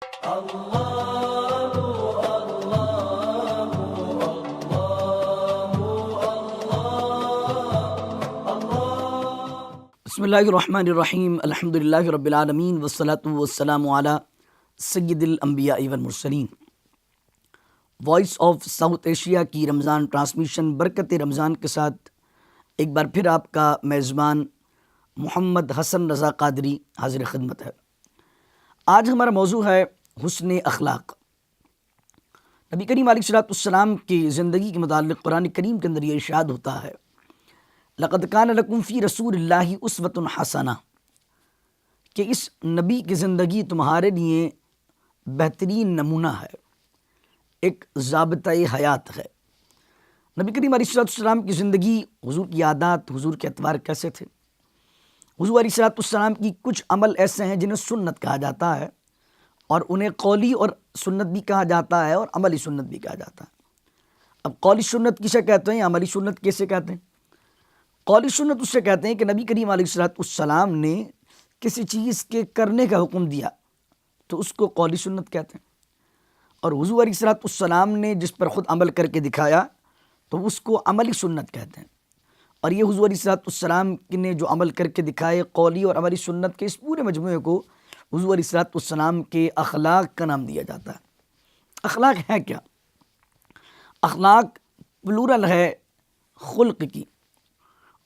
بسم اللہ الرحمن الرحیم، الحمدللہ رب العالمین والصلاة والسلام علی سید الانبیاء والمرسلین۔ وائس آف ساؤتھ ایشیا کی رمضان ٹرانسمیشن برکت رمضان کے ساتھ ایک بار پھر آپ کا میزبان محمد حسن رضا قادری حاضر خدمت ہے۔ آج ہمارا موضوع ہے حسن اخلاق۔ نبی کریم علیہ الصلوۃ والسلام کی زندگی کے متعلق قرآن کریم کے اندر یہ ارشاد ہوتا ہے، لقد کان لکم فی رسول اللہ اسوۃ حسنہ، کہ اس نبی کی زندگی تمہارے لیے بہترین نمونہ ہے، ایک ضابطۂ حیات ہے۔ نبی کریم علیہ الصلوۃ والسلام کی زندگی، حضور کی عادات، حضور کے اطوار کیسے تھے؟ حضور علیہ الصلوۃ والسلام کی کچھ عمل ایسے ہیں جنہیں سنت کہا جاتا ہے، اور انہیں قولی اور سنت بھی کہا جاتا ہے اور عملی سنت بھی کہا جاتا ہے۔ اب قولی سنت کسے کہتے ہیں، عملی سنت کیسے کہتے ہیں؟ قولی سنت اس سے کہتے ہیں کہ نبی کریم علیہ الصلوۃ والسلام نے کسی چیز کے کرنے کا حکم دیا تو اس کو قولی سنت کہتے ہیں، اور حضور علیہ الصلوۃ والسلام نے جس پر خود عمل کر کے دکھایا تو اس کو عملی سنت کہتے ہیں۔ اور یہ حضور علیہ الصلوۃ والسلام نے جو عمل کر کے دکھائے، قولی اور عملی سنت کے اس پورے مجموعے کو حضور علیہ الصلوۃ والسلام کے اخلاق کا نام دیا جاتا ہے۔ اخلاق ہے کیا؟ اخلاق پلورل ہے خلق کی،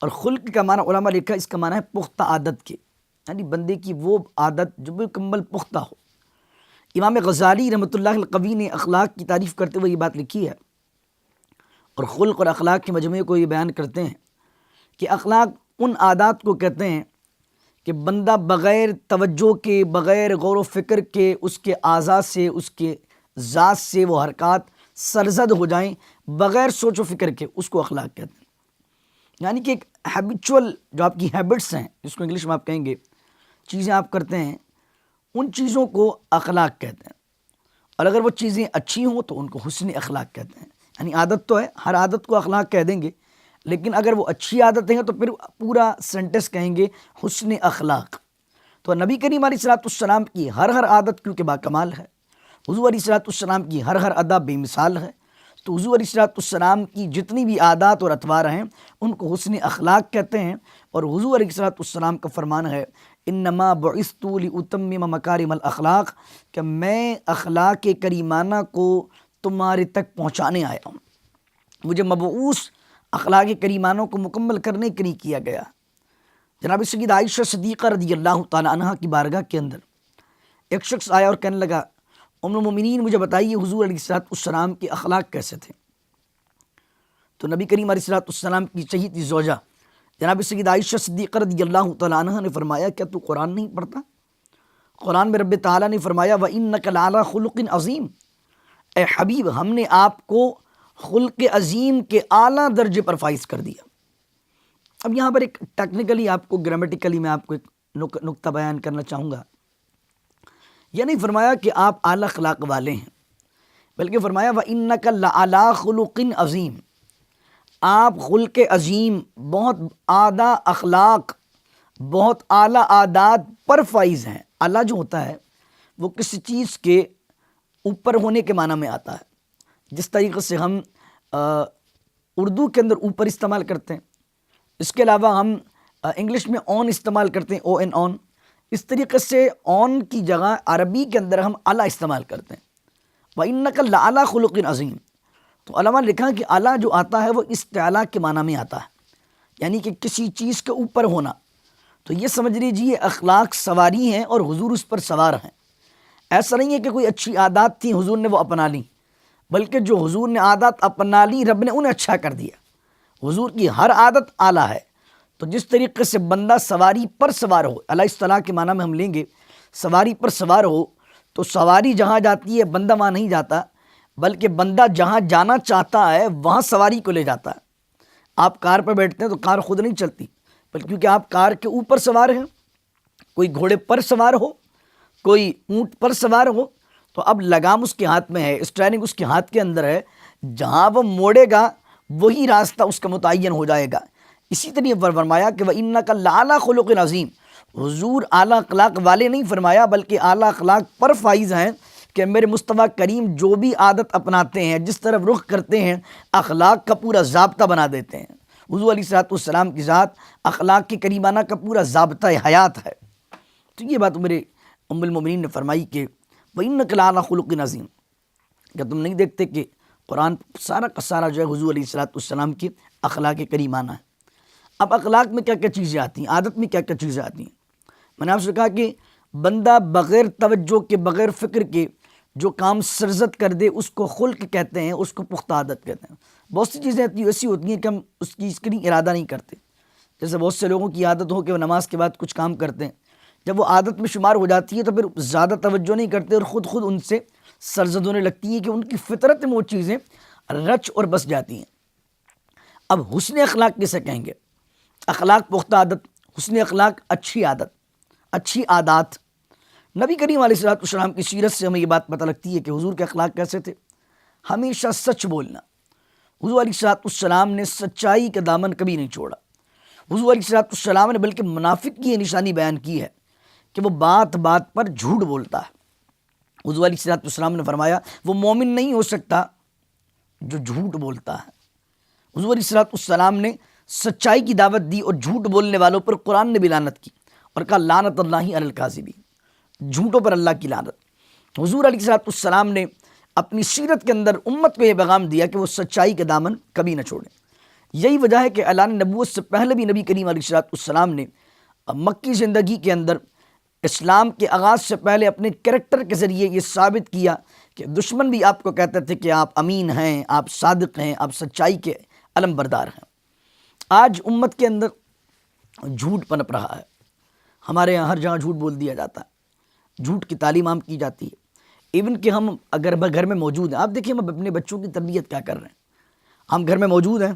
اور خلق کا معنی علماء لکھا اس کا معنی ہے پختہ عادت کے، یعنی بندے کی وہ عادت جو مکمل پختہ ہو۔ امام غزالی رحمۃ اللہ القوی نے اخلاق کی تعریف کرتے ہوئے یہ بات لکھی ہے، اور خلق اور اخلاق کے مجموعے کو یہ بیان کرتے ہیں کہ اخلاق ان عادات کو کہتے ہیں کہ بندہ بغیر توجہ کے، بغیر غور و فکر کے، اس کے اعضاء سے، اس کے ذات سے وہ حرکات سرزد ہو جائیں بغیر سوچ و فکر کے، اس کو اخلاق کہتے ہیں۔ یعنی کہ ایک ہیبیچول جو آپ کی ہیبٹس ہیں، جس کو انگلش میں آپ کہیں گے، چیزیں آپ کرتے ہیں، ان چیزوں کو اخلاق کہتے ہیں، اور اگر وہ چیزیں اچھی ہوں تو ان کو حسن اخلاق کہتے ہیں۔ یعنی عادت تو ہے، ہر عادت کو اخلاق کہہ دیں گے، لیکن اگر وہ اچھی عادتیں ہیں تو پھر پورا سینٹنس کہیں گے حسن اخلاق۔ تو نبی کریم علیہ الصلوۃ والسلام کی ہر عادت کیونکہ باکمال ہے، حضور علیہ الصلوۃ والسلام کی ہر ادا بے مثال ہے، تو حضور علیہ الصلوۃ والسلام کی جتنی بھی عادات اور اطوار ہیں ان کو حسن اخلاق کہتے ہیں۔ اور حضور علیہ الصلوۃ والسلام کا فرمان ہے، انما بعثت لاتمم مکارم الاخلاق، کہ میں اخلاق کریمانہ کو تمہارے تک پہنچانے آیا ہوں، مجھے مبعوث اخلاق کریمانوں کو مکمل کرنے کے لیے کیا گیا۔ جناب سید عائشہ صدیقہ رضی اللہ تعالی عنہ کی بارگاہ کے اندر ایک شخص آیا اور کہنے لگا، ام المؤمنین مجھے بتائیے حضور علیہ الصلوۃ والسلام کے اخلاق کیسے تھے؟ تو نبی کریم علیہ الصلوۃ والسلام کی چہیتی زوجہ جناب سید عائشہ صدیقہ رضی اللہ تعالی عنہ نے فرمایا، کیا تو قرآن نہیں پڑھتا؟ قرآن میں رب تعالیٰ نے فرمایا، وَإِنَّكَ لَعَلَىٰ خُلُقٍ عَظِيمٍ، اے حبیب ہم نے آپ کو خلق عظیم کے اعلیٰ درجے پر فائز کر دیا۔ اب یہاں پر ایک ٹیکنیکلی آپ کو، گرامیٹیکلی میں آپ کو ایک نقطہ بیان کرنا چاہوں گا۔ یہ نہیں فرمایا کہ آپ اعلیٰ اخلاق والے ہیں، بلکہ فرمایا وَإِنَّكَ لَعَلَىٰ خُلُقٍ عَظِيمٍ، آپ خلق عظیم، بہت اعلیٰ اخلاق، بہت اعلیٰ عادات پر فائز ہیں۔ اعلیٰ جو ہوتا ہے وہ کسی چیز کے اوپر ہونے کے معنی میں آتا ہے، جس طریقے سے ہم اردو کے اندر اوپر استعمال کرتے ہیں، اس کے علاوہ ہم انگلش میں آن استعمال کرتے ہیں، او این آن، اس طریقے سے آن کی جگہ عربی کے اندر ہم اعلیٰ استعمال کرتے ہیں۔ وَإِنَّكَ لَعَلَىٰ خُلُقٍ عَظِيمٍ، تو علماء نے لکھا کہ اعلیٰ جو آتا ہے وہ استعلاء کے معنی میں آتا ہے، یعنی کہ کسی چیز کے اوپر ہونا۔ تو یہ سمجھ لیجیے اخلاق سواری ہیں اور حضور اس پر سوار ہیں۔ ایسا نہیں ہے کہ کوئی اچھی عادات تھیں حضور نے وہ اپنا لیں، بلکہ جو حضور نے عادات اپنا لی رب نے انہیں اچھا کر دیا۔ حضور کی ہر عادت اعلیٰ ہے۔ تو جس طریقے سے بندہ سواری پر سوار ہو، علیہ الصلاح کے معنی میں ہم لیں گے، سواری پر سوار ہو، تو سواری جہاں جاتی ہے بندہ وہاں نہیں جاتا، بلکہ بندہ جہاں جانا چاہتا ہے وہاں سواری کو لے جاتا ہے۔ آپ کار پر بیٹھتے ہیں تو کار خود نہیں چلتی، بلکہ کیونکہ آپ کار کے اوپر سوار ہیں، کوئی گھوڑے پر سوار ہو، کوئی اونٹ پر سوار ہو، تو اب لگام اس کے ہاتھ میں ہے، اسٹیئرنگ اس کے ہاتھ کے اندر ہے، جہاں وہ موڑے گا وہی راستہ اس کا متعین ہو جائے گا۔ اسی طرح فرمایا کہ وَإِنَّكَ لَعَلَىٰ خُلُقٍ عَظِيمٍ، حضور اعلیٰ اخلاق والے نہیں فرمایا، بلکہ اعلیٰ اخلاق پر فائز ہیں، کہ میرے مصطفیٰ کریم جو بھی عادت اپناتے ہیں، جس طرف رخ کرتے ہیں، اخلاق کا پورا ضابطہ بنا دیتے ہیں۔ حضور علیہ السلام کی ذات اخلاق کے کریمانہ کا پورا ضابطہ حیات ہے۔ تو یہ بات میرے ام المومنین نے فرمائی کہ وَإِنَّكَ لَعَلَىٰ خُلُقٍ عَظِيمٍ، کہ تم نہیں دیکھتے کہ قرآن سارا کا سارا جو ہے حضور علیہ السلام کی اخلاق کریمانہ ہے۔ اب اخلاق میں کیا کیا چیزیں آتی ہیں، عادت میں کیا کیا چیزیں آتی ہیں؟ میں نے آپ سے کہا کہ بندہ بغیر توجہ کے، بغیر فکر کے جو کام سرزد کر دے اس کو خلق کہتے ہیں، اس کو پختہ عادت کہتے ہیں۔ بہت سی چیزیں ایسی ہوتی ہیں کہ ہم اس کے لیے ارادہ نہیں کرتے۔ جیسے بہت سے لوگوں کی عادت ہو کہ وہ نماز کے بعد کچھ کام کرتے ہیں، جب وہ عادت میں شمار ہو جاتی ہے تو پھر زیادہ توجہ نہیں کرتے اور خود ان سے سرزد ہونے لگتی ہے کہ ان کی فطرت میں وہ چیزیں رچ اور بس جاتی ہیں۔ اب حسن اخلاق کسے کہیں گے؟ اخلاق پختہ عادت، حسن اخلاق اچھی عادت، اچھی عادات۔ نبی کریم علیہ السلام کی سیرت سے ہمیں یہ بات پتہ لگتی ہے کہ حضور کے اخلاق کیسے تھے۔ ہمیشہ سچ بولنا۔ حضور علیہ السلام نے سچائی کا دامن کبھی نہیں چھوڑا۔ حضور علیہ السلام نے بلکہ منافق کی یہ نشانی بیان کی ہے کہ وہ بات بات پر جھوٹ بولتا ہے۔ حضور علیہ السلام نے فرمایا وہ مومن نہیں ہو سکتا جو جھوٹ بولتا ہے۔ حضور علیہ السلام نے سچائی کی دعوت دی اور جھوٹ بولنے والوں پر قرآن نے بھی لعنت کی اور کہا لعنت اللہ علی الکاذبین، جھوٹوں پر اللہ کی لعنت۔ حضور علیہ السلام نے اپنی سیرت کے اندر امت کو یہ پیغام دیا کہ وہ سچائی کے دامن کبھی نہ چھوڑیں۔ یہی وجہ ہے کہ اعلان نبوت سے پہلے بھی نبی کریم علیہ السلام نے مکی زندگی کے اندر اسلام کے آغاز سے پہلے اپنے کریکٹر کے ذریعے یہ ثابت کیا کہ دشمن بھی آپ کو کہتے تھے کہ آپ امین ہیں، آپ صادق ہیں، آپ سچائی کے علم بردار ہیں۔ آج امت کے اندر جھوٹ پنپ رہا ہے، ہمارے یہاں ہر جگہ جھوٹ بول دیا جاتا ہے، جھوٹ کی تعلیم عام کی جاتی ہے۔ ایون کہ ہم اگر گھر میں موجود ہیں، آپ دیکھیں ہم اپنے بچوں کی تربیت کیا کر رہے ہیں۔ ہم گھر میں موجود ہیں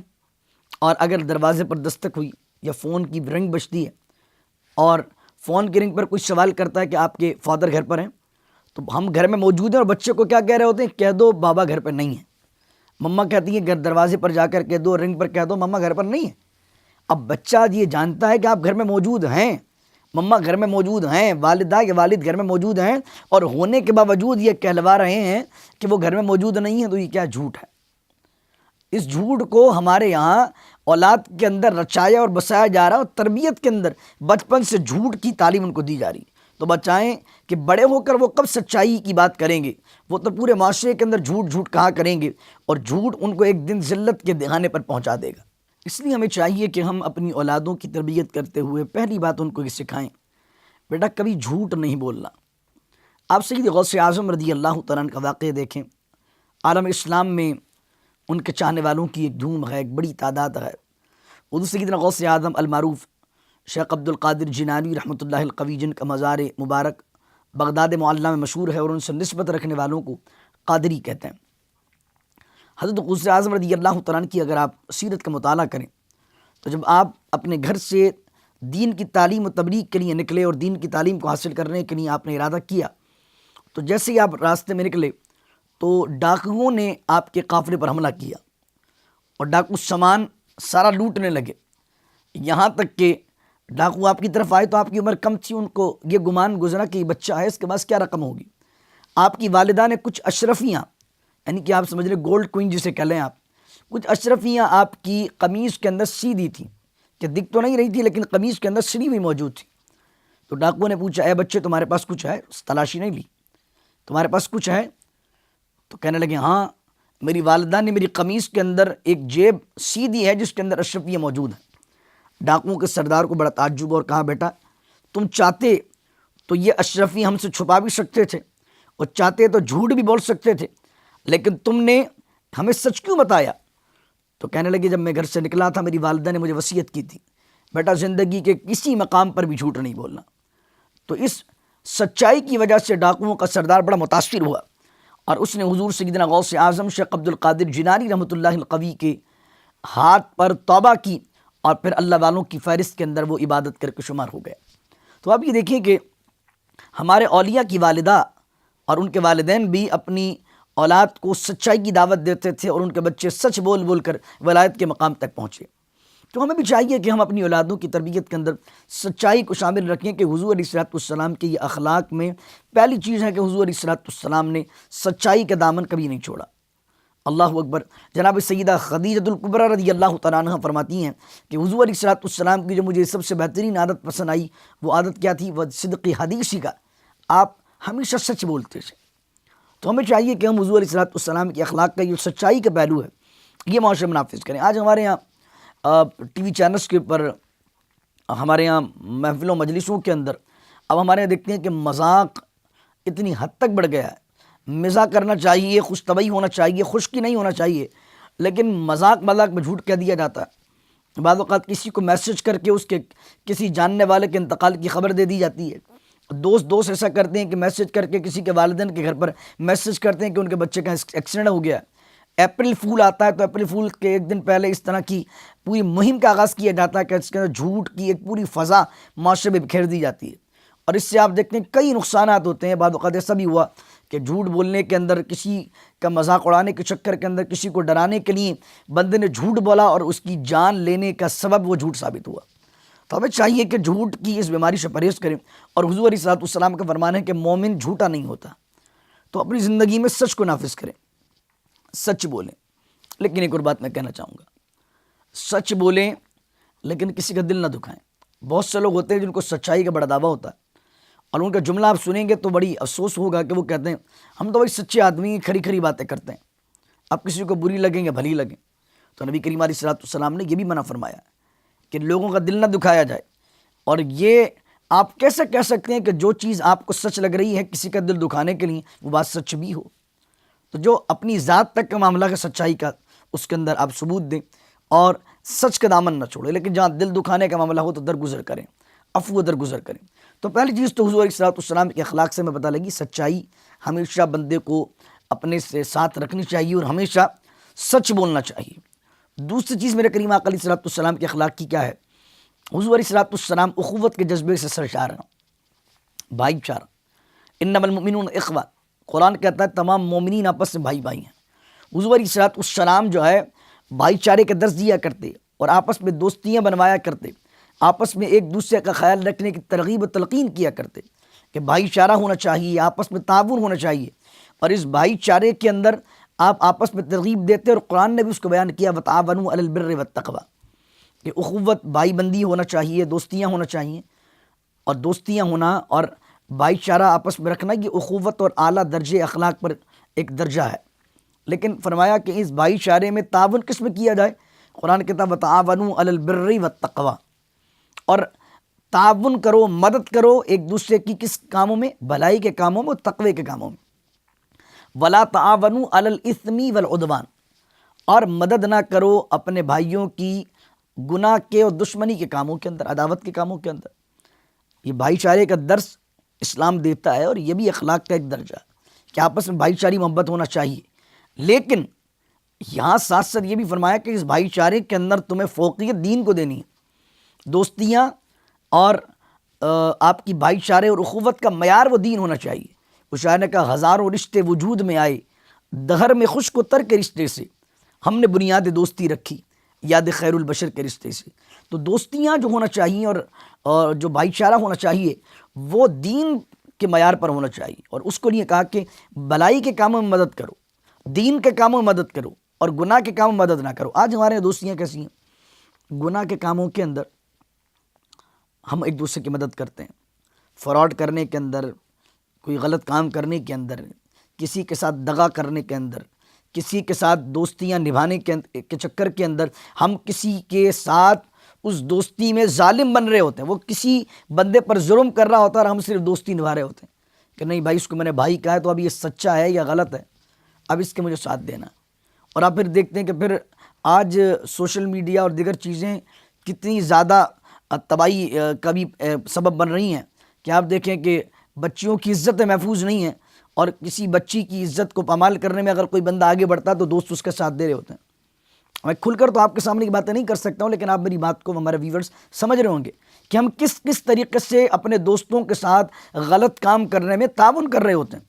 اور اگر دروازے پر دستک ہوئی یا فون کی رنگ بجتی ہے اور فون کی رنگ پر کوئی سوال کرتا ہے کہ آپ کے فادر گھر پر ہیں، تو ہم گھر میں موجود ہیں اور بچے کو کیا کہہ رہے ہوتے ہیں؟ کہہ دو بابا گھر پر نہیں ہے۔ مما کہتی ہیں دروازے پر جا کر کہہ دو، رنگ پر کہہ دو مما گھر پر نہیں ہے۔ اب بچہ یہ جانتا ہے کہ آپ گھر میں موجود ہیں، مما گھر میں موجود ہیں، والدہ یا والد گھر میں موجود ہیں، اور ہونے کے باوجود یہ کہلوا رہے ہیں کہ وہ گھر میں موجود نہیں ہیں، تو یہ کیا جھوٹ ہے؟ اس جھوٹ کو ہمارے یہاں اولاد کے اندر رچایا اور بسایا جا رہا ہے، اور تربیت کے اندر بچپن سے جھوٹ کی تعلیم ان کو دی جا رہی ہے۔ تو بچائیں کہ بڑے ہو کر وہ کب سچائی کی بات کریں گے؟ وہ تو پورے معاشرے کے اندر جھوٹ کہا کریں گے، اور جھوٹ ان کو ایک دن ذلت کے دہانے پر پہنچا دے گا۔ اس لیے ہمیں چاہیے کہ ہم اپنی اولادوں کی تربیت کرتے ہوئے پہلی بات ان کو یہ سکھائیں، بیٹا کبھی جھوٹ نہیں بولنا۔ آپ سید غوث اعظم رضی اللہ تعالیٰ عنہ کا واقعہ دیکھیں، عالم اسلام میں ان کے چاہنے والوں کی ایک دھوم ہے، ایک بڑی تعداد ہے۔ حضور سیدنا غوث اعظم المعروف شیخ عبد القادر جیلانی رحمۃ اللہ القوی، جن کا مزار مبارک بغداد معلیٰ میں مشہور ہے اور ان سے نسبت رکھنے والوں کو قادری کہتے ہیں۔ حضرت غوث اعظم رضی اللہ تعالیٰ عنہ کی اگر آپ سیرت کا مطالعہ کریں تو جب آپ اپنے گھر سے دین کی تعلیم و تبلیغ کے لیے نکلے اور دین کی تعلیم کو حاصل کرنے کے لیے آپ نے ارادہ کیا، تو جیسے ہی آپ راستے میں نکلے تو ڈاکوؤں نے آپ کے قافلے پر حملہ کیا اور ڈاکو سامان سارا لوٹنے لگے۔ یہاں تک کہ ڈاکو آپ کی طرف آئے تو آپ کی عمر کم تھی، ان کو یہ گمان گزرا کہ یہ بچہ ہے، اس کے پاس کیا رقم ہوگی۔ آپ کی والدہ نے کچھ اشرفیاں، یعنی کہ آپ سمجھ لیں گولڈ کوئن جسے کہہ لیں آپ، کچھ اشرفیاں آپ کی قمیض کے اندر سی دی تھیں، کہ دکھ تو نہیں رہی تھی لیکن قمیض کے اندر سلی ہوئی موجود تھی۔ تو ڈاکو نے پوچھا، اے بچے تمہارے پاس کچھ ہے؟ تلاشی نہیں لی، تمہارے پاس کچھ ہے؟ تو کہنے لگے ہاں، میری والدہ نے میری قمیض کے اندر ایک جیب سی دی ہے جس کے اندر اشرفیاں موجود ہیں۔ ڈاکوؤں کے سردار کو بڑا تعجب اور کہا بیٹا تم چاہتے تو یہ اشرفیاں ہم سے چھپا بھی سکتے تھے اور چاہتے تو جھوٹ بھی بول سکتے تھے، لیکن تم نے ہمیں سچ کیوں بتایا؟ تو کہنے لگے جب میں گھر سے نکلا تھا میری والدہ نے مجھے وصیت کی تھی بیٹا زندگی کے کسی مقام پر بھی جھوٹ نہیں بولنا۔ تو اس سچائی کی وجہ سے ڈاکوؤں کا سردار بڑا متاثر ہوا اور اس نے حضور سیدنا غوث اعظم شیخ عبد القادر جیلانی رحمۃ اللہ القوی کے ہاتھ پر توبہ کی اور پھر اللہ والوں کی فہرست کے اندر وہ عبادت کر کے شمار ہو گئے۔ تو آپ یہ دیکھیں کہ ہمارے اولیاء کی والدہ اور ان کے والدین بھی اپنی اولاد کو سچائی کی دعوت دیتے تھے اور ان کے بچے سچ بول بول کر ولایت کے مقام تک پہنچے۔ تو ہمیں بھی چاہیے کہ ہم اپنی اولادوں کی تربیت کے اندر سچائی کو شامل رکھیں کہ حضور علیہ الصلوۃ والسلام کے یہ اخلاق میں پہلی چیز ہے کہ حضور علیہ الصلوۃ والسلام نے سچائی کا دامن کبھی نہیں چھوڑا۔ اللہ اکبر۔ جناب سیدہ خدیجہ الکبریٰ رضی اللہ تعالیٰ عنہ فرماتی ہیں کہ حضور علیہ الصلوۃ والسلام کی جو مجھے سب سے بہترین عادت پسند آئی وہ عادت کیا تھی؟ وہ صدق حدیثی کا، آپ ہمیشہ سچ بولتے تھے۔ تو ہمیں چاہیے کہ ہم حضور علیہ الصلوۃ والسلام کے اخلاق کا یہ سچائی کا پہلو ہے یہ معاشرے میں نافذ کریں۔ آج ہمارے یہاں ٹی وی چینلز کے اوپر، ہمارے یہاں محفلوں مجلسوں کے اندر اب ہمارے یہاں دیکھتے ہیں کہ مذاق اتنی حد تک بڑھ گیا ہے۔ مزاح کرنا چاہیے، خوش طبعی ہونا چاہیے، خشکی نہیں ہونا چاہیے، لیکن مذاق میں جھوٹ کہہ دیا جاتا ہے۔ بعض اوقات کسی کو میسج کر کے اس کے کسی جاننے والے کے انتقال کی خبر دے دی جاتی ہے۔ دوست ایسا کرتے ہیں کہ میسج کر کے کسی کے والدین کے گھر پر میسج کرتے ہیں کہ ان کے بچے کا ایکسیڈنٹ ہو گیا ہے۔ اپریل فول آتا ہے تو اپریل فول کے ایک دن پہلے اس طرح کی پوری مہم کا آغاز کیا جاتا ہے کہ اس کے اندر جھوٹ کی ایک پوری فضا معاشرے میں بکھیر دی جاتی ہے، اور اس سے آپ دیکھتے ہیں کئی نقصانات ہوتے ہیں۔ بعض اوقات ایسا بھی ہوا کہ جھوٹ بولنے کے اندر، کسی کا مذاق اڑانے کے چکر کے اندر کسی کو ڈرانے کے لیے بندے نے جھوٹ بولا اور اس کی جان لینے کا سبب وہ جھوٹ ثابت ہوا۔ تو ہمیں چاہیے کہ جھوٹ کی اس بیماری سے پرہیز کریں، اور حضور علیہ الصلوۃ والسلام کا فرمان ہے کہ مومن جھوٹا نہیں ہوتا۔ تو اپنی زندگی میں سچ کو نافذ کریں، سچ بولیں۔ لیکن ایک اور بات میں کہنا چاہوں گا، سچ بولیں لیکن کسی کا دل نہ دکھائیں۔ بہت سے لوگ ہوتے ہیں جن کو سچائی کا بڑا دعویٰ ہوتا ہے، اور ان کا جملہ آپ سنیں گے تو بڑی افسوس ہوگا کہ وہ کہتے ہیں ہم تو بھائی سچے آدمی، کھری باتیں کرتے ہیں، اب کسی کو بری لگیں یا بھلی لگیں۔ تو نبی کریم علیہ الصلوۃ والسلام نے یہ بھی منع فرمایا کہ لوگوں کا دل نہ دکھایا جائے، اور یہ آپ کیسے کہہ سکتے ہیں کہ جو چیز آپ کو سچ لگ رہی ہے کسی کا دل دکھانے کے لیے وہ بات سچ بھی ہو؟ تو جو اپنی ذات تک کا معاملہ ہے سچائی کا، اس کے اندر آپ ثبوت دیں اور سچ کا دامن نہ چھوڑیں، لیکن جہاں دل دکھانے کا معاملہ ہو تو درگزر کریں، عفو درگزر کریں۔ تو پہلی چیز تو حضور علیہ الصلوۃ والسلام کے اخلاق سے ہمیں پتہ لگی، سچائی ہمیشہ بندے کو اپنے سے ساتھ رکھنی چاہیے اور ہمیشہ سچ بولنا چاہیے۔ دوسری چیز میرے کریم آقا علیہ الصلوۃ والسلام کے اخلاق کی کیا ہے؟ حضور علیہ الصلوۃ والسلام اخوت کے جذبے سے سرشار ہیں، بھائی چارہ۔ انما المؤمنون اخوہ، قرآن کہتا ہے تمام مومنین آپس میں بھائی ہیں۔ حضور علیہ الصلوۃ والسلام جو ہے بھائی چارے کا درس دیا کرتے اور آپس میں دوستیاں بنوایا کرتے، آپس میں ایک دوسرے کا خیال رکھنے کی ترغیب و تلقین کیا کرتے کہ بھائی چارہ ہونا چاہیے، آپس میں تعاون ہونا چاہیے، اور اس بھائی چارے کے اندر آپ آپس میں ترغیب دیتے، اور قرآن نے بھی اس کو بیان کیا وتعاونوا علی البر والتقوی، کہ اخوت بھائی بندی ہونا چاہیے، دوستیاں ہونا چاہیے، اور دوستیاں ہونا اور بھائی چارہ آپس میں رکھنا یہ اخوت اور اعلیٰ درجے اخلاق پر ایک درجہ ہے۔ لیکن فرمایا کہ اس بھائی چارے میں تعاون کس میں کیا جائے؟ قرآن کہتا ہے وتعاونوا علی البر والتقوی، اور تعاون کرو، مدد کرو ایک دوسرے کی کس کاموں میں؟ بھلائی کے کاموں میں، تقوی کے کاموں میں۔ ولا تعاونوا علی الاثم والعدوان، اور مدد نہ کرو اپنے بھائیوں کی گناہ کے اور دشمنی کے کاموں کے اندر، عداوت کے کاموں کے اندر۔ یہ بھائی چارے کا درس اسلام دیتا ہے، اور یہ بھی اخلاق کا ایک درجہ ہے کہ آپس میں بھائی چاری محبت ہونا چاہیے۔ لیکن یہاں ساتھ ساتھ یہ بھی فرمایا کہ اس بھائی چارے کے اندر تمہیں فوقیت دین کو دینی ہے۔ دوستیاں اور آپ کی بھائی چارے اور اخوت کا معیار وہ دین ہونا چاہیے۔ وہ شاعر نے کہا ہزاروں رشتے وجود میں آئے، دہر میں خشک و تر کے رشتے سے ہم نے بنیاد دوستی رکھی، یاد خیر البشر کے رشتے سے۔ تو دوستیاں جو ہونا چاہیے اور جو بھائی چارہ ہونا چاہیے وہ دین کے معیار پر ہونا چاہیے، اور اس کو لیے کہا کہ بھلائی کے کاموں میں مدد کرو، دین کے کاموں میں مدد کرو، اور گناہ کے کاموں میں مدد نہ کرو۔ آج ہمارے دوستیاں کیسی ہیں؟ گناہ کے کاموں کے اندر ہم ایک دوسرے کی مدد کرتے ہیں، فراڈ کرنے کے اندر، کوئی غلط کام کرنے کے اندر، کسی کے ساتھ دغا کرنے کے اندر، کسی کے ساتھ دوستیاں نبھانے کے چکر کے اندر ہم کسی کے ساتھ اس دوستی میں ظالم بن رہے ہوتے ہیں۔ وہ کسی بندے پر ظلم کر رہا ہوتا ہے اور ہم صرف دوستی نبھا رہے ہوتے ہیں کہ نہیں بھائی اس کو میں نے بھائی کہا ہے تو اب یہ سچا ہے یا غلط ہے، اب اس کے مجھے ساتھ دینا۔ اور آپ پھر دیکھتے ہیں کہ پھر آج سوشل میڈیا اور دیگر چیزیں کتنی زیادہ تباہی کا بھی سبب بن رہی ہیں کہ آپ دیکھیں کہ بچیوں کی عزت محفوظ نہیں ہے، اور کسی بچی کی عزت کو پامال کرنے میں اگر کوئی بندہ آگے بڑھتا ہے تو دوست اس کے ساتھ دے رہے ہوتے ہیں۔ میں کھل کر تو آپ کے سامنے کی باتیں نہیں کر سکتا ہوں، لیکن آپ میری بات کو ہمارے ویورز سمجھ رہے ہوں گے کہ ہم کس طریقے سے اپنے دوستوں کے ساتھ غلط کام کرنے میں تعاون کر رہے ہوتے ہیں۔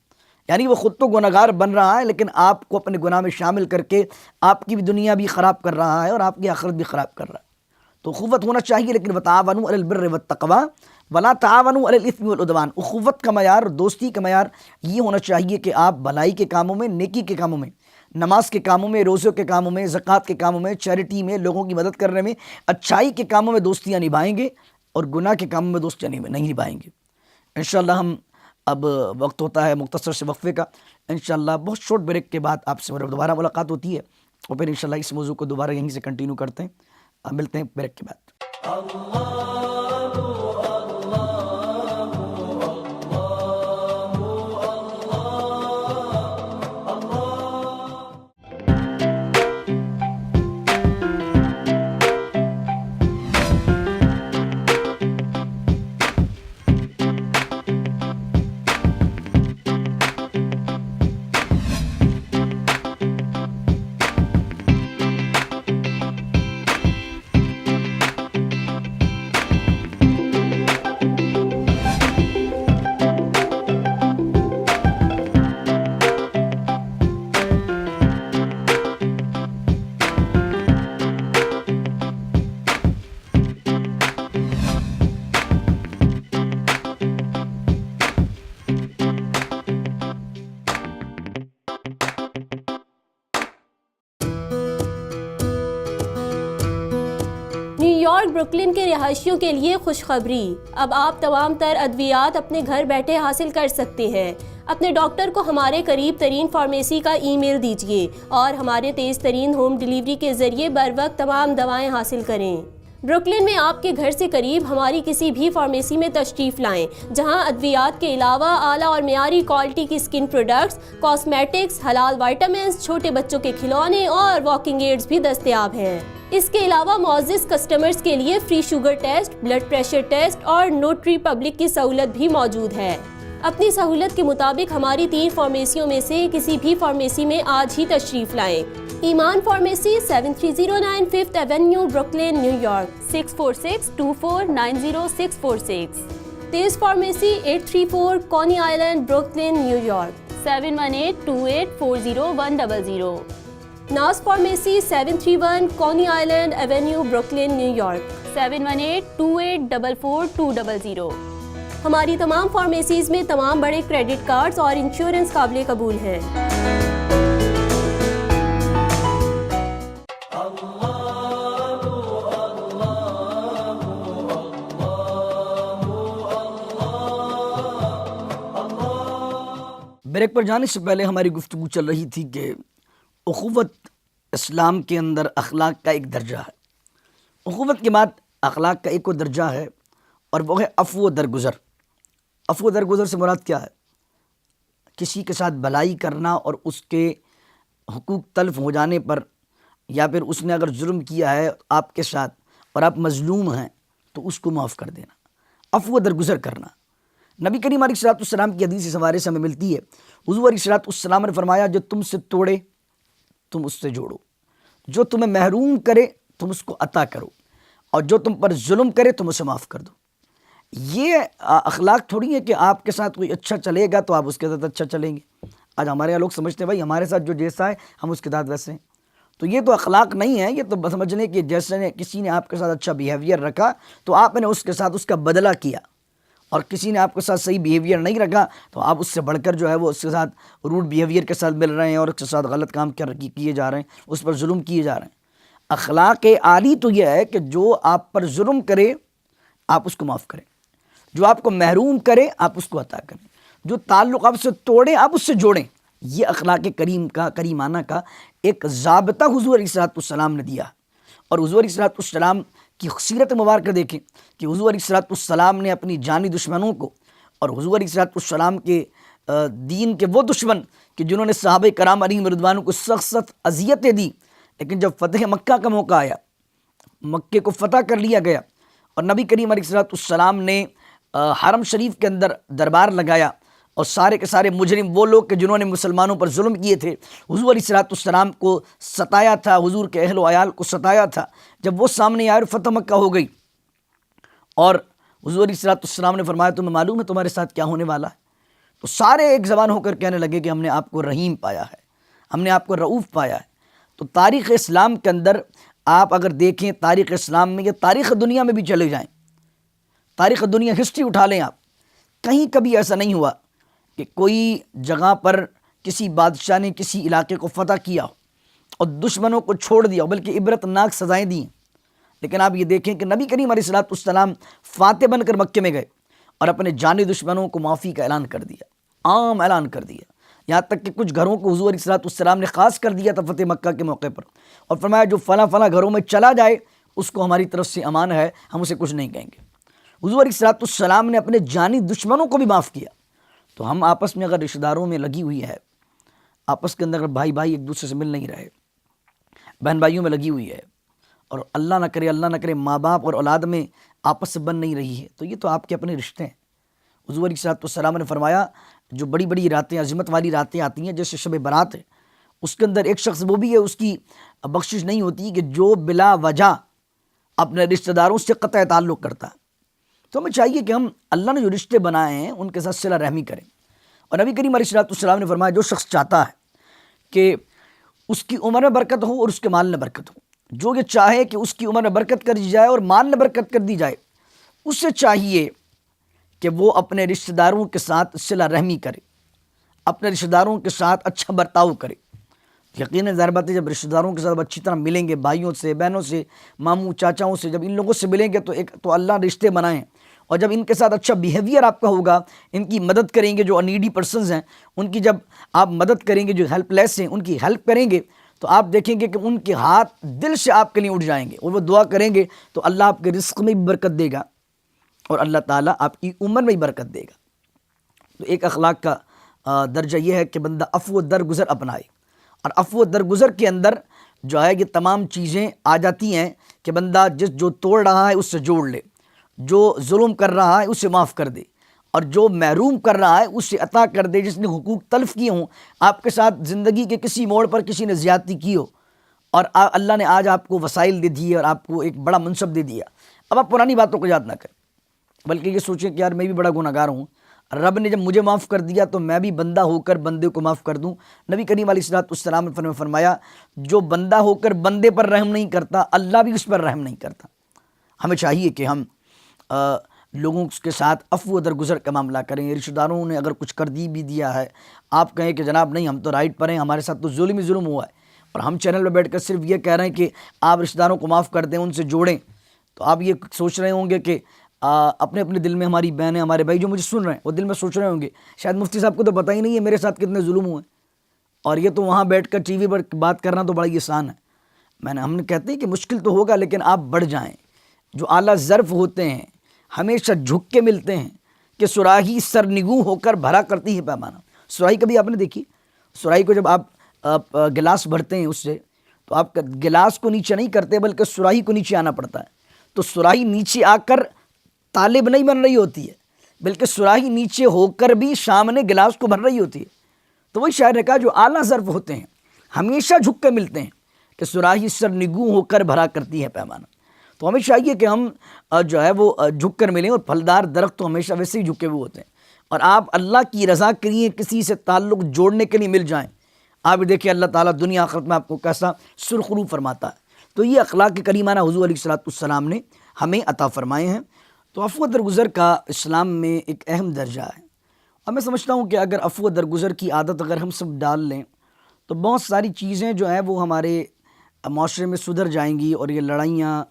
یعنی وہ خود تو گناہگار بن رہا ہے، لیکن آپ کو اپنے گناہ میں شامل کر کے آپ کی بھی دنیا بھی خراب کر رہا ہے اور آپ کی آخرت بھی خراب کر رہا ہے۔ تو اخوت ہونا چاہیے، لیکن وتعاونوا علی البر والتقوی ولا تعاونوا علی الاثم والعدوان۔ اخوت کا معیار، دوستی کا معیار یہ ہونا چاہیے کہ آپ بھلائی کے کاموں میں، نیکی کے کاموں میں، نماز کے کاموں میں، روزوں کے کاموں میں، زکوٰۃ کے کاموں میں، چیریٹی میں، لوگوں کی مدد کرنے میں، اچھائی کے کاموں میں دوستیاں نبھائیں گے اور گناہ کے کاموں میں دوستیاں نہیں نبھائیں گے۔ انشاءاللہ ہم اب وقت ہوتا ہے مختصر سے وقفے کا، انشاءاللہ بہت شارٹ بریک کے بعد آپ سے دوبارہ ملاقات ہوتی ہے اور پھر انشاءاللہ اس موضوع کو دوبارہ یہیں سے کنٹینیو کرتے ہیں۔ ملتے ہیں بریک کے بعد۔ نیو یارک بروکلن کے رہائشیوں کے لیے خوشخبری، اب آپ تمام تر ادویات اپنے گھر بیٹھے حاصل کر سکتے ہیں۔ اپنے ڈاکٹر کو ہمارے قریب ترین فارمیسی کا ای میل دیجیے اور ہمارے تیز ترین ہوم ڈیلیوری کے ذریعے بر وقت تمام دوائیں حاصل کریں۔ بروکلن میں آپ کے گھر سے قریب ہماری کسی بھی فارمیسی میں تشریف لائیں، جہاں ادویات کے علاوہ اعلیٰ اور معیاری کوالٹی کی سکن پروڈکٹس، کاسمیٹکس، حلال وائٹامنز، چھوٹے بچوں کے کھلونے اور واکنگ ایڈز بھی دستیاب ہیں۔ اس کے علاوہ معزز کسٹمرز کے لیے free sugar test, blood pressure test اور نوٹری پبلک کی سہولت بھی موجود ہے۔ اپنی سہولت کے مطابق ہماری 3 فارمیسیوں میں سے کسی بھی فارمیسی میں آج ہی تشریف لائیں۔ Iman pharmacy 7309 5th avenue Brooklyn New York 64624904646۔ Tez pharmacy 834 Coney Island Brooklyn New York 7182840100۔ Naz pharmacy 731 Coney Island avenue Brooklyn New York 7128444200۔ ہماری تمام فارمیسیز میں تمام بڑے کریڈٹ کارڈز اور انشورنس قابل قبول ہیں۔ بریک پر جانے سے پہلے ہماری گفتگو چل رہی تھی کہ اخوت اسلام کے اندر اخلاق کا ایک درجہ ہے۔ اخوت کے بعد اخلاق کا ایک اور درجہ ہے اور وہ ہے عفو و درگزر۔ عفو و درگزر سے مراد کیا ہے؟ کسی کے ساتھ بھلائی کرنا اور اس کے حقوق تلف ہو جانے پر، یا پھر اس نے اگر ظلم کیا ہے آپ کے ساتھ اور آپ مظلوم ہیں تو اس کو معاف کر دینا، عفو و درگزر کرنا۔ نبی کریم علیہ الصلوۃ والسلام کی حدیث اس حوالے سے ہمیں ملتی ہے، حضور علیہ الصلوۃ والسلام نے فرمایا جو تم سے توڑے تم اس سے جوڑو، جو تمہیں محروم کرے تم اس کو عطا کرو، اور جو تم پر ظلم کرے تم اسے معاف کر دو۔ یہ اخلاق تھوڑی ہے کہ آپ کے ساتھ کوئی اچھا چلے گا تو آپ اس کے ساتھ اچھا چلیں گے۔ آج ہمارے یہاں لوگ سمجھتے ہیں بھائی ہمارے ساتھ جو جیسا ہے ہم اس کے ساتھ ویسے ہیں، تو یہ تو اخلاق نہیں ہے۔ یہ تو سمجھنے کہ جیسے کسی نے آپ کے ساتھ اچھا بیہیویئر رکھا تو آپ نے اس کے ساتھ اس کا بدلہ کیا، اور کسی نے آپ کے ساتھ صحیح بیہیویئر نہیں رکھا تو آپ اس سے بڑھ کر جو ہے وہ اس کے ساتھ روڈ بیہیویئر کے ساتھ مل رہے ہیں اور اس کے ساتھ غلط کام کیے جا رہے ہیں، اس پر ظلم کیے جا رہے ہیں۔ اخلاق عالی تو یہ ہے کہ جو آپ پر ظلم کرے آپ اس کو معاف کریں، جو آپ کو محروم کرے آپ اس کو عطا کریں، جو تعلق آپ سے توڑیں آپ اس سے جوڑیں۔ یہ اخلاق کریمانہ کا ایک ضابطہ حضور علیہ الصلوۃ والسلام نے دیا، اور حضور علیہ الصلوۃ والسلام کی سیرت مبارکہ دیکھیں کہ حضور علیہ الصلوۃ والسلام نے اپنی جانی دشمنوں کو، اور حضور علیہ الصلوۃ والسلام کے دین کے وہ دشمن کہ جنہوں نے صحابہ کرام علیہم رضوان کو سخت اذیتیں دی، لیکن جب فتح مکہ کا موقع آیا، مکے کو فتح کر لیا گیا اور نبی کریم علیہ الصلوۃ والسلام نے حرم شریف کے اندر دربار لگایا، اور سارے کے سارے مجرم وہ لوگ کہ جنہوں نے مسلمانوں پر ظلم کیے تھے حضور علیہ الصلوۃ والسلام کو ستایا تھا، حضور کے اہل و عیال کو ستایا تھا، جب وہ سامنے آئے اور فتح مکہ ہو گئی، اور حضور علیہ الصلوۃ والسلام نے فرمایا تمہیں معلوم ہے تمہارے ساتھ کیا ہونے والا ہے؟ تو سارے ایک زبان ہو کر کہنے لگے کہ ہم نے آپ کو رحیم پایا ہے، ہم نے آپ کو رؤوف پایا ہے۔ تو تاریخ اسلام کے اندر آپ اگر دیکھیں تاریخ اسلام میں یا تاریخ دنیا میں بھی چلے جائیں، تاریخ دنیا ہسٹری اٹھا لیں آپ، کہیں کبھی ایسا نہیں ہوا کہ کوئی جگہ پر کسی بادشاہ نے کسی علاقے کو فتح کیا اور دشمنوں کو چھوڑ دیا، بلکہ عبرت ناک سزائیں دیں۔ لیکن آپ یہ دیکھیں کہ نبی کریم علیہ الصلوۃ والسلام فاتح بن کر مکے میں گئے اور اپنے جانی دشمنوں کو معافی کا اعلان کر دیا، عام اعلان کر دیا۔ یہاں تک کہ کچھ گھروں کو حضور علیہ الصلوۃ والسلام نے خاص کر دیا تھا فتح مکہ کے موقع پر، اور فرمایا جو فلاں فلاں گھروں میں چلا جائے اس کو ہماری طرف سے امان ہے، ہم اسے کچھ نہیں کہیں گے۔ حضور علیہ الصلوۃ والسلام نے اپنے جانی دشمنوں کو بھی معاف کیا۔ تو ہم آپس میں اگر رشتہ داروں میں لگی ہوئی ہے، آپس کے اندر اگر بھائی بھائی ایک دوسرے سے مل نہیں رہے، بہن بھائیوں میں لگی ہوئی ہے، اور اللہ نہ کرے ماں باپ اور اولاد میں آپس سے بن نہیں رہی ہے، تو یہ تو آپ کے اپنے رشتے ہیں۔ حضور علیہ الصلوۃ والسلام نے فرمایا جو بڑی بڑی راتیں، عظمت والی راتیں آتی ہیں جیسے شب برات ہے، اس کے اندر ایک شخص وہ بھی ہے، اس کی بخشش نہیں ہوتی کہ جو بلا وجہ اپنے رشتہ داروں سے قطع تعلق کرتا ہے۔ تو ہمیں چاہیے کہ ہم اللہ نے جو رشتے بنائے ہیں ان کے ساتھ صلہ رحمی کریں۔ اور نبی کریم علیہ الصلوۃ والسلام نے فرمایا جو شخص چاہتا ہے کہ اس کی عمر میں برکت ہو اور اس کے مال میں برکت ہو، جو یہ چاہے کہ اس کی عمر میں برکت کر دی جائے اور مال میں برکت کر دی جائے، اس سے چاہیے کہ وہ اپنے رشتہ داروں کے ساتھ صلہ رحمی کرے، اپنے رشتہ داروں کے ساتھ اچھا برتاؤ کرے۔ یقیناً ظاہر بات ہے جب رشتہ داروں کے ساتھ اچھی طرح ملیں گے، بھائیوں سے، بہنوں سے، ماموں چاچاؤں سے، جب ان لوگوں سے ملیں گے تو اللہ رشتے بنائیں، اور جب ان کے ساتھ اچھا بیہیویئر آپ کا ہوگا، ان کی مدد کریں گے، جو نیڈی پرسنز ہیں ان کی جب آپ مدد کریں گے، جو ہیلپ لیس ہیں ان کی ہیلپ کریں گے، تو آپ دیکھیں گے کہ ان کے ہاتھ دل سے آپ کے لیے اٹھ جائیں گے، اور وہ دعا کریں گے تو اللہ آپ کے رزق میں بھی برکت دے گا اور اللہ تعالیٰ آپ کی عمر میں بھی برکت دے گا۔ تو ایک اخلاق کا درجہ یہ ہے کہ بندہ عفو و درگزر اپنائے، اور عفو و درگزر کے اندر جو ہے یہ تمام چیزیں آ جاتی ہیں کہ بندہ جو توڑ رہا ہے اس سے جوڑ لے، جو ظلم کر رہا ہے اسے معاف کر دے، اور جو محروم کر رہا ہے اسے عطا کر دے، جس نے حقوق تلف کیے ہوں، آپ کے ساتھ زندگی کے کسی موڑ پر کسی نے زیادتی کی ہو، اور اللہ نے آج آپ کو وسائل دے دیے اور آپ کو ایک بڑا منصب دے دیا، اب آپ پرانی باتوں کو یاد نہ کریں، بلکہ یہ سوچیں کہ یار میں بھی بڑا گناہ گار ہوں، رب نے جب مجھے معاف کر دیا تو میں بھی بندہ ہو کر بندے کو معاف کر دوں۔ نبی کریم علیہ الصلوۃ والسلام نے فرمایا جو بندہ ہو کر بندے پر رحم نہیں کرتا، اللہ بھی اس پر رحم نہیں کرتا۔ ہمیں چاہیے کہ ہم لوگوں کے ساتھ عفو و درگزر کا معاملہ کریں۔ رشتہ داروں نے اگر کچھ کر بھی دیا ہے، آپ کہیں کہ جناب نہیں ہم تو رائٹ پر ہیں، ہمارے ساتھ تو ظلم ہی ظلم ہوا ہے، اور ہم چینل پہ بیٹھ کر صرف یہ کہہ رہے ہیں کہ آپ رشتہ داروں کو معاف کر دیں، ان سے جوڑیں، تو آپ یہ سوچ رہے ہوں گے کہ اپنے اپنے دل میں ہماری بہنیں، ہمارے بھائی جو مجھے سن رہے ہیں وہ دل میں سوچ رہے ہوں گے شاید مفتی صاحب کو تو پتہ ہی نہیں ہے میرے ساتھ کتنے ظلم ہوئے، اور یہ تو وہاں بیٹھ کر ٹی وی پر بات کرنا تو بڑا ہی آسان ہے۔ ہم نے کہتے ہیں کہ مشکل تو ہوگا لیکن آپ بڑھ جائیں۔ جو اعلیٰ ظرف ہوتے ہیں ہمیشہ جھک کے ملتے ہیں کہ سراہی سرنگوں ہو کر بھرا کرتی ہے پیمانہ۔ سراہی کبھی آپ نے دیکھی؟ سراہی کو جب آپ گلاس بھرتے ہیں اس سے، تو آپ گلاس کو نیچے نہیں کرتے بلکہ سراہی کو نیچے آنا پڑتا ہے، تو سراہی نیچے آ کر طالب نہیں بن رہی ہوتی ہے بلکہ سراہی نیچے ہو کر بھی سامنے گلاس کو بھر رہی ہوتی ہے۔ تو وہی شاعر نے کہا جو اعلیٰ ظرف ہوتے ہیں ہمیشہ جھک کے ملتے ہیں کہ سراہی سرنگوں ہو کر بھرا کرتی ہے پیمانہ۔ تو ہمیں چاہیے کہ ہم جو ہے وہ جھک کر ملیں، اور پھلدار درخت تو ہمیشہ ویسے ہی جھکے ہوئے ہوتے ہیں، اور آپ اللہ کی رضا کے لیے کسی سے تعلق جوڑنے کے لیے مل جائیں، آپ دیکھیں اللہ تعالیٰ دنیا آخرت میں آپ کو کیسا سرخرو فرماتا ہے۔ تو یہ اخلاق کریمانہ حضور علیہ الصلوۃ والسلام نے ہمیں عطا فرمائے ہیں۔ تو عفو و درگزر کا اسلام میں ایک اہم درجہ ہے، اور میں سمجھتا ہوں کہ اگر عفو و درگزر کی عادت اگر ہم سب ڈال لیں تو بہت ساری چیزیں جو ہیں وہ ہمارے معاشرے میں سدھر جائیں گی، اور یہ لڑائیاں،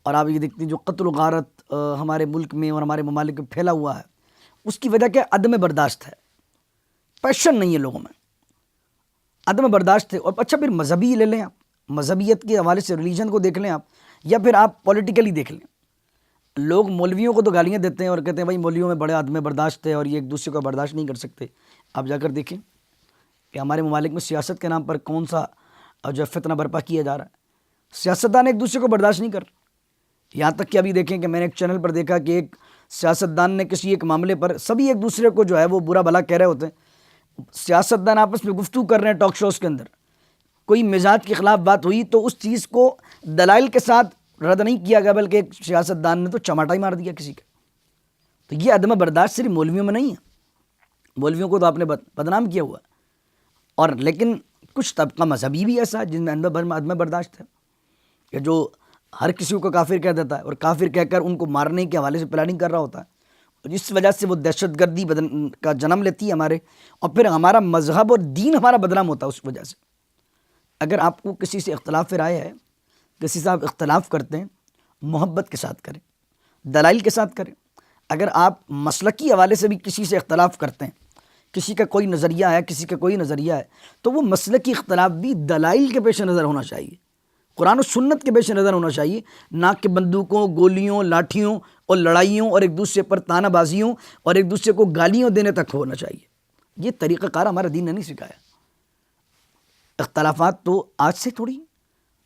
اور آپ یہ دیکھتے ہیں جو قتل و غارت ہمارے ملک میں اور ہمارے ممالک میں پھیلا ہوا ہے، اس کی وجہ کیا؟ عدم برداشت ہے، پیشن نہیں ہے لوگوں میں، عدم برداشت ہے۔ اور اچھا پھر مذہبی لے لیں، آپ مذہبیت کے حوالے سے ریلیجن کو دیکھ لیں آپ، یا پھر آپ پولیٹیکلی دیکھ لیں۔ لوگ مولویوں کو تو گالیاں دیتے ہیں اور کہتے ہیں بھائی مولویوں میں بڑے عدم برداشت ہے اور یہ ایک دوسرے کو برداشت نہیں کر سکتے۔ آپ جا کر دیکھیں کہ ہمارے ممالک میں سیاست کے نام پر کون سا جو فتنہ برپا کیا جا رہا ہے، سیاستدان ایک دوسرے کو برداشت نہیں کر، یہاں تک کہ ابھی دیکھیں کہ میں نے ایک چینل پر دیکھا کہ ایک سیاستدان نے کسی ایک معاملے پر سبھی ایک دوسرے کو جو ہے وہ برا بھلا کہہ رہے ہوتے ہیں، سیاستدان آپس میں گفتگو کر رہے ہیں ٹاک شوز کے اندر، کوئی مزاج کے خلاف بات ہوئی تو اس چیز کو دلائل کے ساتھ رد نہیں کیا گیا بلکہ ایک سیاستدان نے تو چماٹا ہی مار دیا کسی کا۔ تو یہ عدم برداشت صرف مولویوں میں نہیں ہے، مولویوں کو تو آپ نے بدنام کیا ہوا ہے، اور لیکن کچھ طبقہ مذہبی بھی ایسا ہے جن میں عدم برداشت ہے۔ یا جو ہر کسی کو کافر کہہ دیتا ہے اور کافر کہہ کر ان کو مارنے کے حوالے سے پلاننگ کر رہا ہوتا ہے، جس وجہ سے وہ دہشت گردی بدن کا جنم لیتی ہے ہمارے، اور پھر ہمارا مذہب اور دین ہمارا بدنام ہوتا ہے اس وجہ سے۔ اگر آپ کو کسی سے اختلاف رائے ہے، کسی سے آپ اختلاف کرتے ہیں، محبت کے ساتھ کریں، دلائل کے ساتھ کریں۔ اگر آپ مسلکی حوالے سے بھی کسی سے اختلاف کرتے ہیں، کسی کا کوئی نظریہ ہے، کسی کا کوئی نظریہ ہے، تو وہ مسلکی اختلاف بھی دلائل کے پیش نظر ہونا چاہیے، قرآن و سنت کے پیش نظر ہونا چاہیے، نہ کہ بندوقوں، گولیوں، لاٹھیوں اور لڑائیوں اور ایک دوسرے پر تانا بازیوں اور ایک دوسرے کو گالیاں دینے تک ہونا چاہیے۔ یہ طریقہ کار ہمارا دین نے نہیں سکھایا۔ اختلافات تو آج سے تھوڑی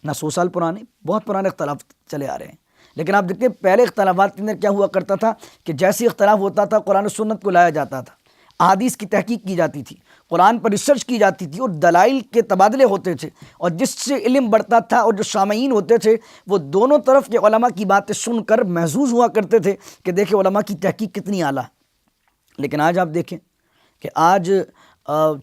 نہ 100 سال پرانے، بہت پرانے اختلاف چلے آ رہے ہیں، لیکن آپ دیکھتے ہیں پہلے اختلافات کے اندر کیا ہوا کرتا تھا کہ جیسے اختلاف ہوتا تھا قرآن و سنت کو لایا جاتا تھا، احادیث کی تحقیق کی جاتی تھی، قرآن پر ریسرچ کی جاتی تھی اور دلائل کے تبادلے ہوتے تھے، اور جس سے علم بڑھتا تھا اور جو سامعین ہوتے تھے وہ دونوں طرف کے علماء کی باتیں سن کر محظوظ ہوا کرتے تھے کہ دیکھیں علماء کی تحقیق کتنی اعلیٰ ہے۔ لیکن آج آپ دیکھیں کہ آج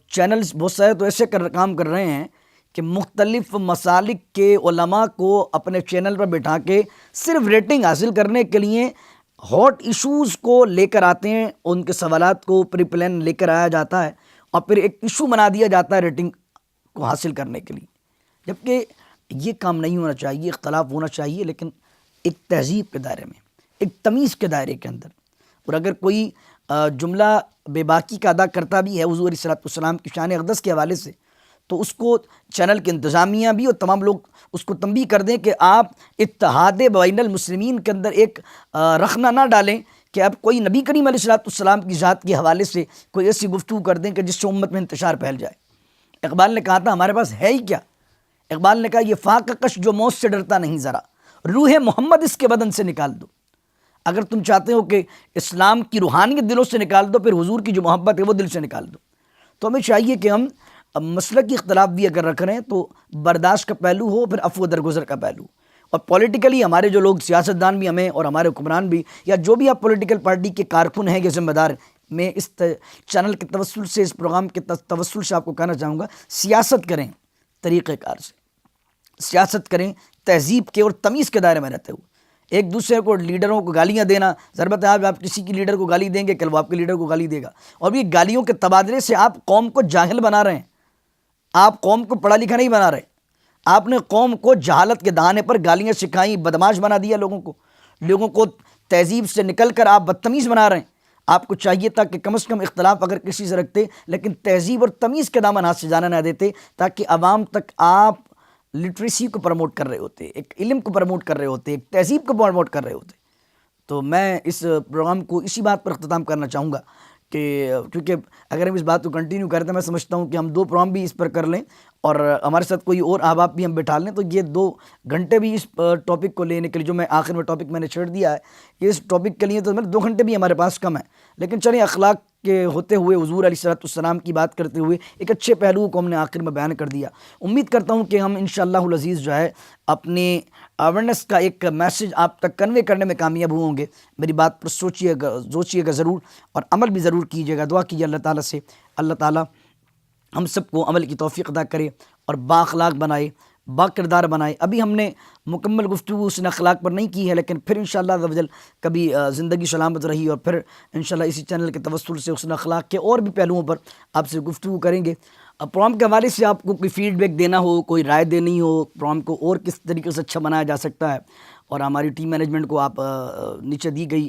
چینلز بہت سارے تو ایسے کام کر رہے ہیں کہ مختلف مسالک کے علماء کو اپنے چینل پر بٹھا کے صرف ریٹنگ حاصل کرنے کے لیے ہاٹ ایشوز کو لے کر آتے ہیں، ان کے سوالات کو پری پلان لے کر آیا جاتا ہے اور پھر ایک ایشو بنا دیا جاتا ہے ریٹنگ کو حاصل کرنے کے لیے، جبکہ یہ کام نہیں ہونا چاہیے۔ اختلاف ہونا چاہیے لیکن ایک تہذیب کے دائرے میں، ایک تمیز کے دائرے کے اندر، اور اگر کوئی جملہ بے باکی کا ادا کرتا بھی ہے حضور علیہ السلام کی شان اقدس کے حوالے سے، تو اس کو چینل کے انتظامیہ بھی اور تمام لوگ اس کو تنبیہ کر دیں کہ آپ اتحاد بین المسلمین کے اندر ایک رخنہ نہ ڈالیں کہ اب کوئی نبی کریم علیہ السلام کی ذات کے حوالے سے کوئی ایسی گفتگو کر دیں کہ جس سے امت میں انتشار پھیل جائے۔ اقبال نے کہا تھا ہمارے پاس ہے ہی کیا؟ اقبال نے کہا یہ فاقہ کش جو موت سے ڈرتا نہیں ذرا، روح محمد اس کے بدن سے نکال دو۔ اگر تم چاہتے ہو کہ اسلام کی روحانیت دلوں سے نکال دو، پھر حضور کی جو محبت ہے وہ دل سے نکال دو۔ تو ہمیں چاہیے کہ ہم مسلکی اختلاف بھی اگر رکھ رہے ہیں تو برداشت کا پہلو ہو، پھر عفو درگزر کا پہلو، اور پولیٹیکلی ہمارے جو لوگ سیاستدان بھی ہمیں اور ہمارے حکمران بھی، یا جو بھی آپ پولیٹیکل پارٹی کے کارکن ہیں یا ذمہ دار ہیں، میں اس چینل کے توسل سے، اس پروگرام کے توسل سے آپ کو کہنا چاہوں گا، سیاست کریں طریقہ کار سے، سیاست کریں تہذیب کے اور تمیز کے دائرے میں رہتے ہوئے۔ ایک دوسرے کو لیڈروں کو گالیاں دینا، ضرورت ہے آپ کسی کی لیڈر کو گالی دیں گے، کل وہ آپ کے لیڈر کو گالی دے گا، اور یہ گالیوں کے تبادلے سے آپ قوم کو جاہل بنا رہے ہیں، آپ قوم کو پڑھا لکھا نہیں بنا رہے، آپ نے قوم کو جہالت کے دہانے پر گالیاں سکھائیں، بدماش بنا دیا لوگوں کو تہذیب سے نکل کر آپ بدتمیز بنا رہے ہیں۔ آپ کو چاہیے تھا کہ کم از کم اختلاف اگر کسی سے رکھتے لیکن تہذیب اور تمیز کے دامن ہاتھ سے جانا نہ دیتے، تاکہ عوام تک آپ لٹریسی کو پروموٹ کر رہے ہوتے، ایک علم کو پروموٹ کر رہے ہوتے، ایک تہذیب کو پروموٹ کر رہے ہوتے۔ تو میں اس پروگرام کو اسی بات پر اختتام کرنا چاہوں گا کہ کیونکہ اگر ہم اس بات کو کنٹینیو کرتے ہیں، میں سمجھتا ہوں کہ ہم 2 پروگرام بھی اس پر کر لیں اور ہمارے ساتھ کوئی اور احباب بھی ہم بٹھا لیں، تو یہ 2 گھنٹے بھی اس ٹاپک کو لینے کے لیے جو میں آخر میں ٹاپک میں نے چھیڑ دیا ہے، اس ٹاپک کے لیے تو 2 گھنٹے بھی ہمارے پاس کم ہیں، لیکن چلیں اخلاق کے ہوتے ہوئے، حضور علیہ السلام کی بات کرتے ہوئے ایک اچھے پہلو کو ہم نے آخر میں بیان کر دیا۔ امید کرتا ہوں کہ ہم انشاءاللہ العزیز جو ہے اپنے اویرنیس کا ایک میسج آپ تک کنوے کرنے میں کامیاب ہوں گے۔ میری بات پر سوچیے گا ضرور اور عمل بھی ضرور کیجیے گا۔ دعا کیجیے اللہ تعالیٰ سے، اللہ تعالیٰ ہم سب کو عمل کی توفیق عطا کرے اور با اخلاق بنائے، با کردار بنائے۔ ابھی ہم نے مکمل گفتگو حسن اخلاق پر نہیں کی ہے، لیکن پھر انشاءاللہ عز و جل کبھی زندگی سلامت رہی اور پھر انشاءاللہ اسی چینل کے توسل سے حسن اخلاق کے اور بھی پہلوؤں پر آپ سے گفتگو کریں گے۔ پروگرام کے حوالے سے آپ کو کوئی فیڈ بیک دینا ہو، کوئی رائے دینی ہو، پروگرام کو اور کس طریقے سے اچھا بنایا جا سکتا ہے، اور ہماری ٹیم مینجمنٹ کو آپ نیچے دی گئی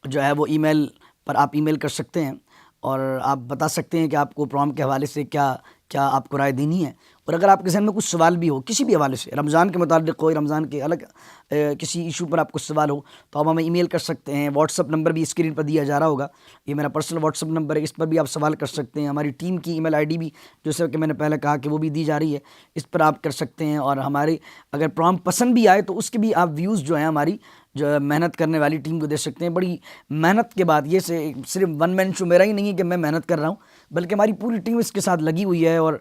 جو ہے وہ ای میل پر آپ ای میل کر سکتے ہیں اور آپ بتا سکتے ہیں کہ آپ کو پروگرام کے حوالے سے کیا آپ کو رائے دینی ہے۔ اور اگر آپ کے ذہن میں کچھ سوال بھی ہو کسی بھی حوالے سے، رمضان کے متعلق کوئی رمضان کے الگ کسی ایشو پر آپ کو سوال ہو، تو آپ ہمیں ای میل کر سکتے ہیں۔ واٹس ایپ نمبر بھی اسکرین پر دیا جا رہا ہوگا، یہ میرا پرسنل واٹس ایپ نمبر ہے، اس پر بھی آپ سوال کر سکتے ہیں۔ ہماری ٹیم کی ای میل آئی ڈی بھی جیسے کہ میں نے پہلے کہا کہ وہ بھی دی جا رہی ہے، اس پر آپ کر سکتے ہیں۔ اور ہماری اگر پروگرام پسند بھی آئے تو اس کے بھی آپ ویوز جو ہیں ہماری جو محنت کرنے والی ٹیم کو دے سکتے ہیں۔ بڑی محنت کے بعد، یہ صرف ون مین شو میرا ہی نہیں ہے کہ میں محنت کر رہا ہوں، بلکہ ہماری پوری ٹیم اس کے ساتھ لگی ہوئی ہے، اور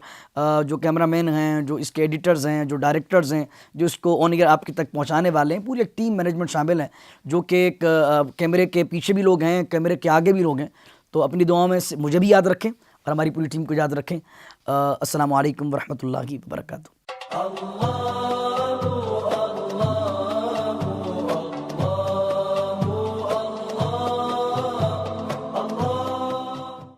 جو کیمرہ مین ہیں، جو اس کے ایڈیٹرز ہیں، جو ڈائریکٹرز ہیں، جو اس کو آن ایئر آپ کی تک پہنچانے والے ہیں، پوری ایک ٹیم مینجمنٹ شامل ہے، جو کہ ایک کیمرے کے پیچھے بھی لوگ ہیں، کیمرے کے آگے بھی لوگ ہیں۔ تو اپنی دعاؤں میں مجھے بھی یاد رکھیں اور ہماری پوری ٹیم کو یاد رکھیں۔ السلام علیکم ورحمۃ اللہ وبرکاتہ۔